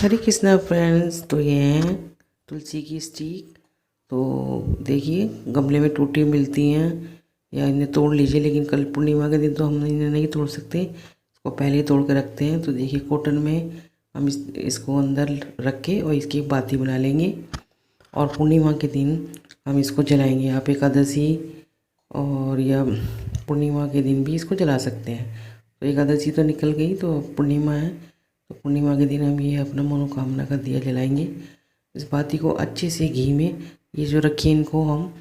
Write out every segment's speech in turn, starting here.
हरे Krishna friends. तो ये हैं तुलसी की स्टिक। तो देखिए गमले में टूटी मिलती हैं या इन्हें तोड़ लीजिए, लेकिन कल पूर्णिमा के दिन तो हम इन्हें नहीं तोड़ सकते, इसको पहले ही तोड़ के रखते हैं। तो देखिए कॉटन में हम इसको अंदर रख के और इसकी बाती बना लेंगे और पूर्णिमा के दिन हम इसको जलाएंगे। आप एकादशी और या पूर्णिमा के दिन भी इसको जला सकते हैं। तो एकादशी तो निकल गई, तो पूर्णिमा है, तो पूर्णिमा के दिन हम ये अपना मनोकामना का दिया जलाएंगे। इस बाती को अच्छे से घी में, ये जो रखी है इनको हम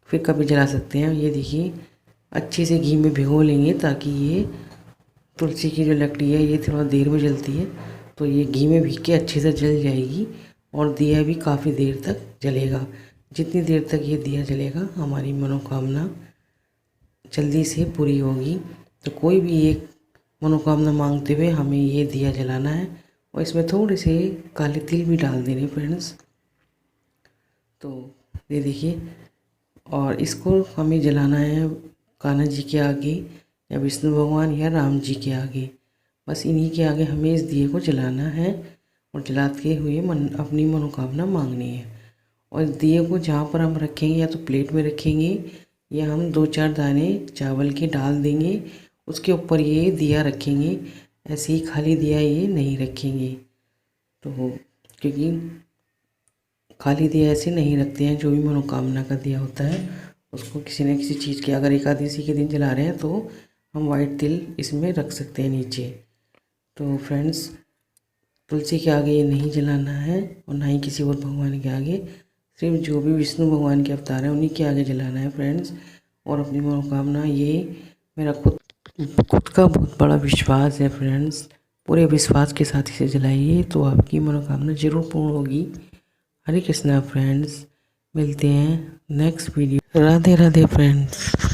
फिर कभी जला सकते हैं। ये देखिए अच्छे से घी में भिगो लेंगे ताकि ये तुलसी की जो लकड़ी है ये थोड़ा देर में जलती है, तो ये घी में भीग के अच्छे से जल जाएगी और दिया भी काफ़ी देर तक जलेगा। जितनी देर तक ये दिया जलेगा हमारी मनोकामना जल्दी से पूरी होगी। तो कोई भी एक मनोकामना मांगते हुए हमें ये दिया जलाना है और इसमें थोड़े से काले तिल भी डाल देने फ्रेंड्स। तो ये देखिए, और इसको हमें जलाना है कान्हा जी के आगे या विष्णु भगवान या राम जी के आगे, बस इन्हीं के आगे हमें इस दिए को जलाना है और जलाते हुए अपनी मनोकामना मांगनी है। और दिए को जहाँ पर हम रखेंगे या तो प्लेट में रखेंगे या हम 2-4 दाने चावल के डाल देंगे, उसके ऊपर ये दिया रखेंगे। ऐसे ही खाली दिया ये नहीं रखेंगे, तो क्योंकि खाली दिया ऐसे नहीं रखते हैं। जो भी मनोकामना का दिया होता है उसको किसी न किसी चीज़ के, अगर एकादशी के दिन जला रहे हैं तो हम वाइट तिल इसमें रख सकते हैं नीचे। तो फ्रेंड्स तुलसी के आगे ये नहीं जलाना है और ना ही किसी और भगवान के आगे, सिर्फ जो भी विष्णु भगवान के अवतार हैं उन्हीं के आगे जलाना है फ्रेंड्स। और अपनी मनोकामना, ये मेरा खुद का बहुत बड़ा विश्वास है फ्रेंड्स, पूरे विश्वास के साथ इसे जलाइए तो आपकी मनोकामना ज़रूर पूर्ण होगी। हरे कृष्णा फ्रेंड्स, मिलते हैं next video. Radhe Radhe friends.